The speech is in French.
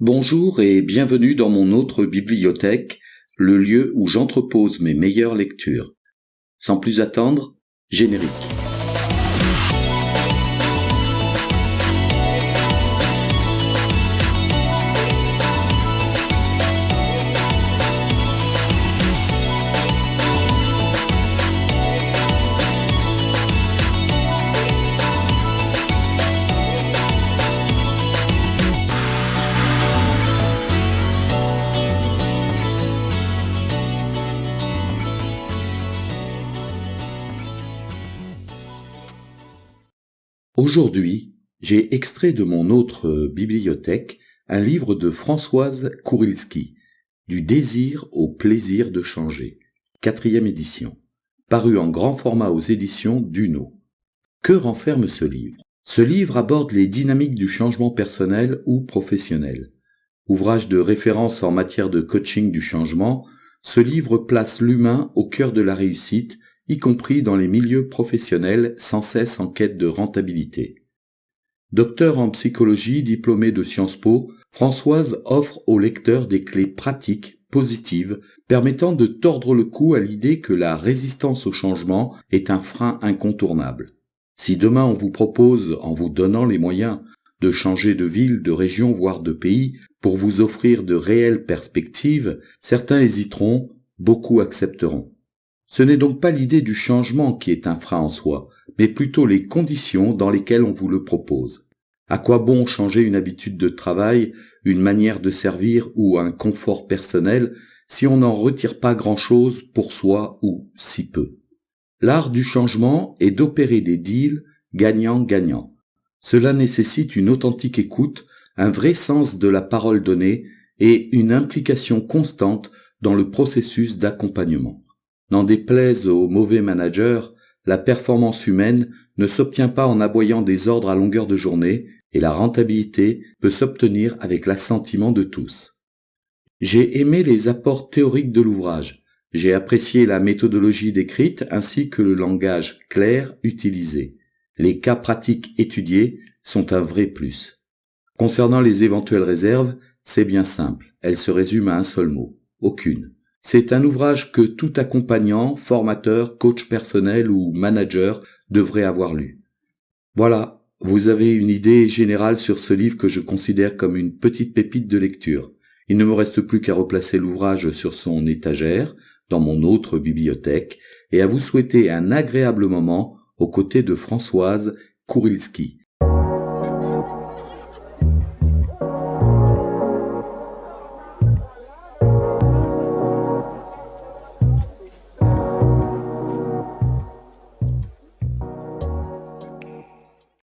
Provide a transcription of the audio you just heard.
Bonjour et bienvenue dans mon autre bibliothèque, le lieu où j'entrepose mes meilleures lectures. Sans plus attendre, générique. Aujourd'hui, j'ai extrait de mon autre bibliothèque un livre de Françoise Kourilski, Du désir au plaisir de changer, 4e édition, paru en grand format aux éditions Duno. Que renferme ce livre ? Ce livre aborde les dynamiques du changement personnel ou professionnel. Ouvrage de référence en matière de coaching du changement, ce livre place l'humain au cœur de la réussite, y compris dans les milieux professionnels sans cesse en quête de rentabilité. Docteur en psychologie, diplômée de Sciences Po, Françoise offre aux lecteurs des clés pratiques, positives, permettant de tordre le cou à l'idée que la résistance au changement est un frein incontournable. Si demain on vous propose, en vous donnant les moyens, de changer de ville, de région, voire de pays, pour vous offrir de réelles perspectives, certains hésiteront, beaucoup accepteront. Ce n'est donc pas l'idée du changement qui est un frein en soi, mais plutôt les conditions dans lesquelles on vous le propose. À quoi bon changer une habitude de travail, une manière de servir ou un confort personnel si on n'en retire pas grand-chose pour soi ou si peu ? L'art du changement est d'opérer des deals gagnant-gagnant. Cela nécessite une authentique écoute, un vrai sens de la parole donnée et une implication constante dans le processus d'accompagnement. N'en déplaise aux mauvais managers, la performance humaine ne s'obtient pas en aboyant des ordres à longueur de journée et la rentabilité peut s'obtenir avec l'assentiment de tous. J'ai aimé les apports théoriques de l'ouvrage. J'ai apprécié la méthodologie décrite ainsi que le langage clair utilisé. Les cas pratiques étudiés sont un vrai plus. Concernant les éventuelles réserves, c'est bien simple. Elles se résument à un seul mot. Aucune. C'est un ouvrage que tout accompagnant, formateur, coach personnel ou manager devrait avoir lu. Voilà, vous avez une idée générale sur ce livre que je considère comme une petite pépite de lecture. Il ne me reste plus qu'à replacer l'ouvrage sur son étagère, dans mon autre bibliothèque, et à vous souhaiter un agréable moment aux côtés de Françoise Kourilski.